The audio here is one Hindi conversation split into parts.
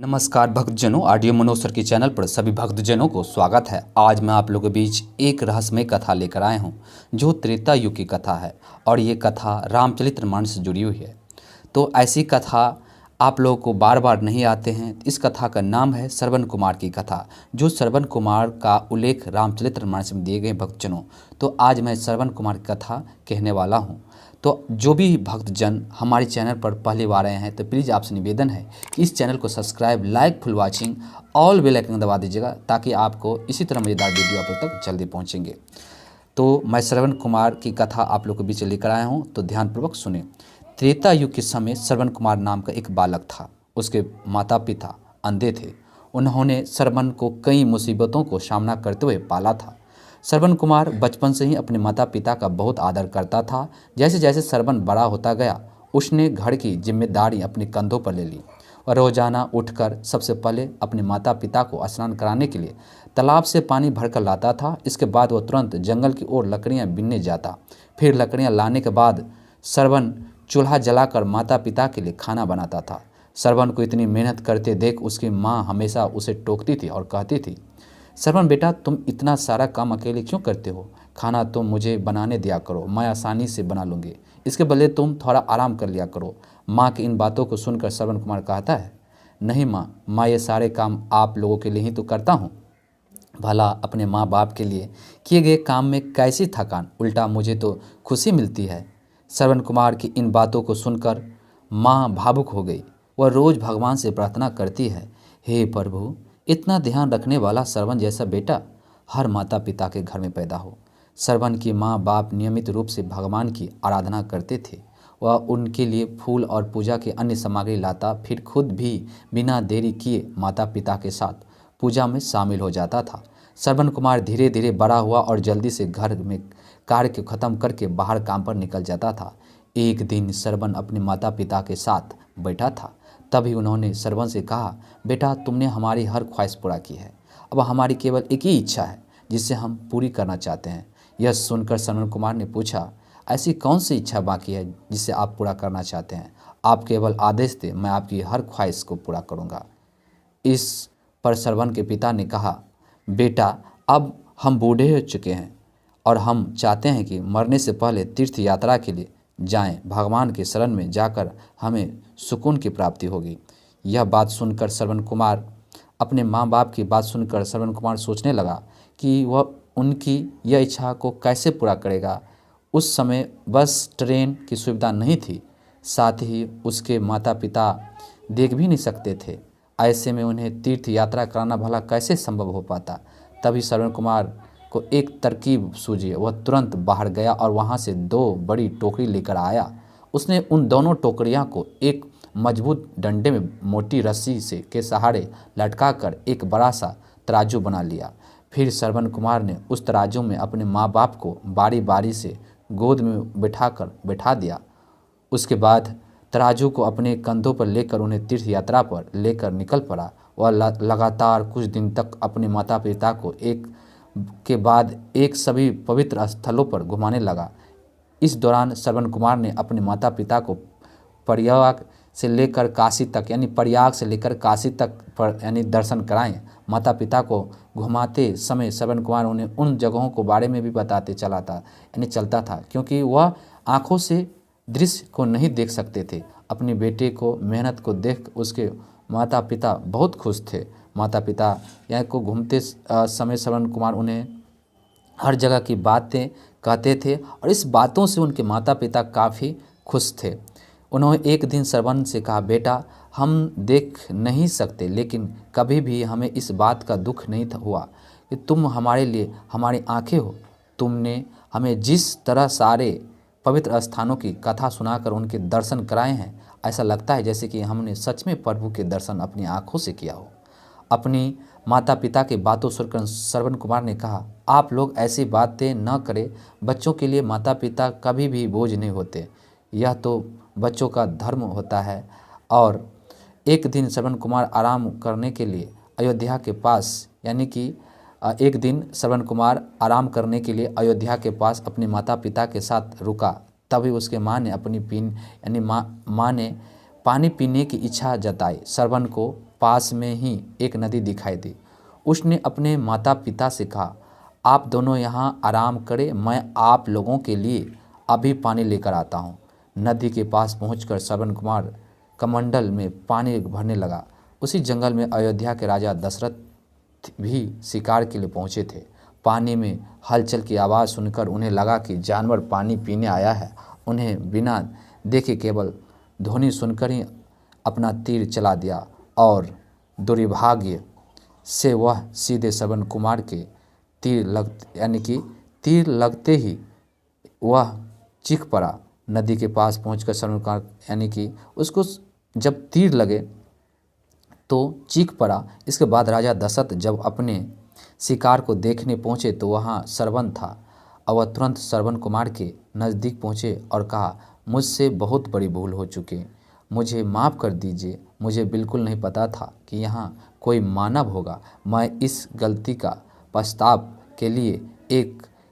नमस्कार भक्तजनों, ऑडियो मनोज सर के चैनल पर सभी भक्तजनों को स्वागत है। आज मैं आप लोगों के बीच एक रहस्यमय कथा लेकर आया हूं, जो त्रेता युग की कथा है और ये कथा रामचरितमानस से जुड़ी हुई है। तो ऐसी कथा आप लोगों को बार बार नहीं आते हैं। इस कथा का नाम है श्रवण कुमार की कथा, जो श्रवण कुमार का उल्लेख रामचरितमानस में दिए गए भक्तजनों। तो आज मैं श्रवण कुमार की कथा कहने वाला हूँ। तो जो भी भक्तजन हमारे चैनल पर पहली बार आए हैं तो प्लीज़ आपसे निवेदन है कि इस चैनल को subscribe, like, full watching, all bell icon दबा दीजिएगा, ताकि आपको इसी तरह मज़ेदार वीडियो आप लोग तक जल्दी पहुंचेंगे। तो मैं श्रवण कुमार की कथा आप लोग के बीच लेकर आया हूं, तो ध्यानपूर्वक सुने। त्रेता युग के समय श्रवण कुमार नाम का एक बालक था। उसके माता पिता अंधे थे। उन्होंने श्रवण को कई मुसीबतों को सामना करते हुए पाला था। श्रवण कुमार बचपन से ही अपने माता पिता का बहुत आदर करता था। जैसे जैसे श्रवण बड़ा होता गया, उसने घर की जिम्मेदारी अपने कंधों पर ले ली और रोजाना उठकर सबसे पहले अपने माता पिता को स्नान कराने के लिए तालाब से पानी भरकर लाता था। इसके बाद वह तुरंत जंगल की ओर लकड़ियां बीनने जाता। फिर लकड़ियां लाने के बाद श्रवण चूल्हा जलाकर माता पिता के लिए खाना बनाता था। श्रवण को इतनी मेहनत करते देख उसकी माँ हमेशा उसे टोकती थी और कहती थी, श्रवण बेटा, तुम इतना सारा काम अकेले क्यों करते हो? खाना तुम मुझे बनाने दिया करो, मैं आसानी से बना लूँगी। इसके बदले तुम थोड़ा आराम कर लिया करो। माँ की इन बातों को सुनकर श्रवण कुमार कहता है, नहीं माँ, मैं ये सारे काम आप लोगों के लिए ही तो करता हूँ। भला अपने माँ बाप के लिए किए गए काम में कैसी थकान, उल्टा मुझे तो खुशी मिलती है। श्रवण कुमार की इन बातों को सुनकर माँ भावुक हो गई। वह रोज़ भगवान से प्रार्थना करती है, हे प्रभु, इतना ध्यान रखने वाला श्रवण जैसा बेटा हर माता पिता के घर में पैदा हो। श्रवण की माँ बाप नियमित रूप से भगवान की आराधना करते थे। वह उनके लिए फूल और पूजा के अन्य सामग्री लाता, फिर खुद भी बिना देरी किए माता पिता के साथ पूजा में शामिल हो जाता था। श्रवण कुमार धीरे धीरे बड़ा हुआ और जल्दी से घर में कार्य को ख़त्म करके बाहर काम पर निकल जाता था। एक दिन श्रवण अपने माता पिता के साथ बैठा था। तभी उन्होंने श्रवण से कहा, बेटा, तुमने हमारी हर ख्वाहिश पूरा की है। अब हमारी केवल एक ही इच्छा है जिसे हम पूरी करना चाहते हैं। यह सुनकर श्रवण कुमार ने पूछा, ऐसी कौन सी इच्छा बाकी है जिसे आप पूरा करना चाहते हैं? आप केवल आदेश दें, मैं आपकी हर ख्वाहिश को पूरा करूँगा। इस पर श्रवण के पिता ने कहा, बेटा, अब हम बूढ़े हो चुके हैं और हम चाहते हैं कि मरने से पहले तीर्थ यात्रा के लिए जाएं। भगवान के शरण में जाकर हमें सुकून की प्राप्ति होगी। यह बात सुनकर श्रवण कुमार अपने माँ बाप की बात सुनकर श्रवण कुमार सोचने लगा कि वह उनकी यह इच्छा को कैसे पूरा करेगा। उस समय बस ट्रेन की सुविधा नहीं थी, साथ ही उसके माता पिता देख भी नहीं सकते थे। ऐसे में उन्हें तीर्थ यात्रा कराना भला कैसे संभव हो पाता। तभी श्रवण कुमार को एक तरकीब सूझी। वह तुरंत बाहर गया और वहाँ से 2 बड़ी टोकरी लेकर आया। उसने उन दोनों टोकरियाँ को एक मजबूत डंडे में मोटी रस्सी से के सहारे लटकाकर एक बड़ा सा तराजू बना लिया। फिर श्रवण कुमार ने उस तराजू में अपने माँ बाप को बारी बारी से गोद में बैठा दिया। उसके बाद तराजू को अपने कंधों पर लेकर उन्हें तीर्थ यात्रा पर लेकर निकल पड़ा। वह लगातार कुछ दिन तक अपने माता पिता को एक के बाद एक सभी पवित्र स्थलों पर घुमाने लगा। इस दौरान श्रवण कुमार ने अपने माता पिता को प्रयाग से लेकर काशी तक दर्शन कराएं। माता पिता को घुमाते समय श्रवण कुमार उन्हें उन जगहों को बारे में भी बताते चलता था, क्योंकि वह आंखों से दृश्य को नहीं देख सकते थे। अपने बेटे को मेहनत को देख उसके माता पिता बहुत खुश थे। माता पिता यहाँ को घूमते समय श्रवण कुमार उन्हें हर जगह की बातें कहते थे और इस बातों से उनके माता पिता काफ़ी खुश थे। उन्होंने एक दिन श्रवण से कहा, बेटा, हम देख नहीं सकते, लेकिन कभी भी हमें इस बात का दुख नहीं हुआ कि तुम हमारे लिए हमारी आंखें हो। तुमने हमें जिस तरह सारे पवित्र स्थानों की कथा सुनाकर उनके दर्शन कराए हैं, ऐसा लगता है जैसे कि हमने सच में प्रभु के दर्शन अपनी आंखों से किया हो। अपनी माता पिता की बातों सुनकर श्रवण कुमार ने कहा, आप लोग ऐसी बातें न करें। बच्चों के लिए माता पिता कभी भी बोझ नहीं होते, यह तो बच्चों का धर्म होता है। और एक दिन श्रवण कुमार आराम करने के लिए अयोध्या के पास अपने माता पिता के साथ रुका। तभी उसके माँ ने पानी पीने की इच्छा जताई। श्रवण को पास में ही एक नदी दिखाई दी। उसने अपने माता पिता से कहा, आप दोनों यहाँ आराम करें, मैं आप लोगों के लिए अभी पानी लेकर आता हूँ। नदी के पास पहुंचकर श्रवण कुमार कमंडल में पानी भरने लगा। उसी जंगल में अयोध्या के राजा दशरथ भी शिकार के लिए पहुंचे थे। पानी में हलचल की आवाज़ सुनकर उन्हें लगा कि जानवर पानी पीने आया है। उन्हें बिना देखे केवल ध्वनि सुनकर ही अपना तीर चला दिया और दुर्भाग्य से वह सीधे श्रवण कुमार के तीर लगते ही वह चीख पड़ा। नदी के पास पहुंचकर श्रवण कुमार उसको जब तीर लगे तो चीख पड़ा। इसके बाद राजा दशरथ जब अपने शिकार को देखने पहुंचे तो वहां श्रवण था और वह तुरंत श्रवण कुमार के नज़दीक पहुंचे और कहा, मुझसे बहुत बड़ी भूल हो चुकी, मुझे माफ़ कर दीजिए। मुझे बिल्कुल नहीं पता था कि यहाँ कोई मानव होगा। मैं इस गलती का पछताव के लिए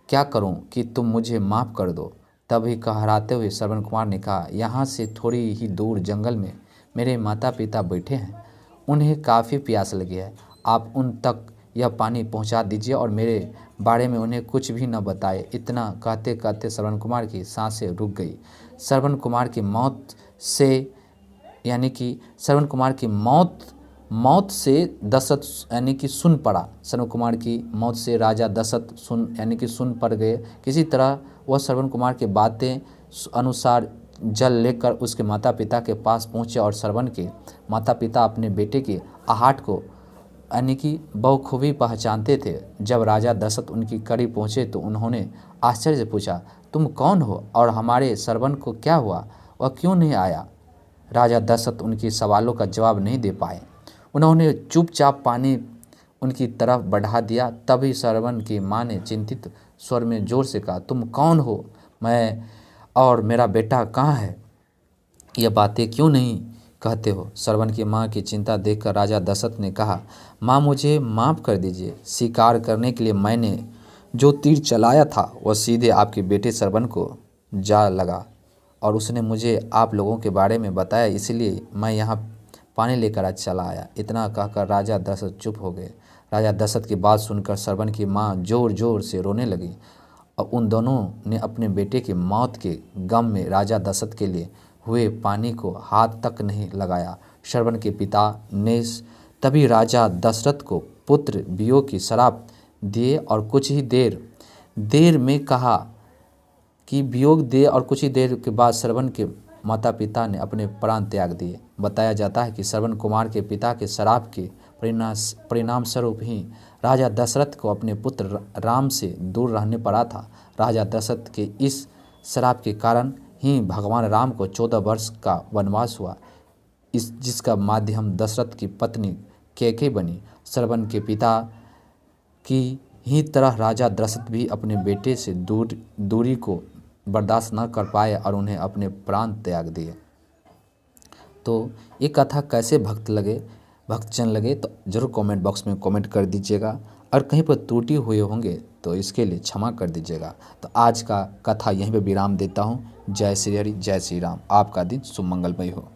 क्या करूं कि तुम मुझे माफ़ कर दो। तभी कहराते हुए श्रवण कुमार ने कहा, यहाँ से थोड़ी ही दूर जंगल में मेरे माता पिता बैठे हैं, उन्हें काफ़ी प्यास लगी है। आप उन तक यह पानी पहुंचा दीजिए और मेरे बारे में उन्हें कुछ भी न बताए। इतना कहते कहते श्रवण कुमार की सांसें रुक गई। श्रवण कुमार की मौत से दशरथ सुन पड़ा। श्रवण कुमार की मौत से राजा दशरथ सुन पड़ गए। किसी तरह वह श्रवण कुमार के बातें अनुसार जल लेकर उसके माता पिता के पास पहुँचे और श्रवण के माता पिता अपने बेटे की आहट को बखूबी पहचानते थे। जब राजा दशरथ उनकी करीब पहुँचे तो उन्होंने आश्चर्य से पूछा, तुम कौन हो और हमारे श्रवण को क्या हुआ, वह क्यों नहीं आया? राजा दशरथ उनके सवालों का जवाब नहीं दे पाए। उन्होंने चुपचाप पानी उनकी तरफ बढ़ा दिया। तभी श्रवण की माँ ने चिंतित स्वर में जोर से कहा, तुम कौन हो? मैं और मेरा बेटा कहाँ है? यह बातें क्यों नहीं कहते हो? श्रवण की माँ की चिंता देखकर राजा दशरथ ने कहा, माँ मुझे माफ़ कर दीजिए। शिकार करने के लिए मैंने जो तीर चलाया था वह सीधे आपके बेटे श्रवण को जा लगा और उसने मुझे आप लोगों के बारे में बताया, इसलिए मैं यहाँ पानी लेकर आज चला आया। इतना कहकर राजा दशरथ चुप हो गए। राजा दशरथ की बात सुनकर श्रवण की माँ जोर जोर से रोने लगी और उन दोनों ने अपने बेटे की मौत के गम में राजा दशरथ के लिए हुए पानी को हाथ तक नहीं लगाया। श्रवण के पिता ने तभी राजा दशरथ को पुत्र वियोग की श्राप दिए और कुछ ही देर में कहा कि वियोग दे और कुछ ही देर के बाद श्रवण के माता पिता ने अपने प्राण त्याग दिए। बताया जाता है कि श्रवण कुमार के पिता के श्राप के परिणाम स्वरूप ही राजा दशरथ को अपने पुत्र राम से दूर रहने पड़ा था। राजा दशरथ के इस श्राप के कारण ही भगवान राम को 14 वर्ष का वनवास हुआ, जिसका माध्यम दशरथ की पत्नी कैकेयी बनी। श्रवण के पिता की ही तरह राजा दशरथ भी अपने बेटे से दूरी को बर्दाश्त न कर पाए और उन्हें अपने प्राण त्याग दिए। तो ये कथा कैसे भक्तजन लगे तो ज़रूर कमेंट बॉक्स में कमेंट कर दीजिएगा और कहीं पर त्रुटि हुए होंगे तो इसके लिए क्षमा कर दीजिएगा। तो आज का कथा यहीं पे विराम देता हूँ। जय श्री हरि, जय श्री राम। आपका दिन शुभ मंगलमय हो।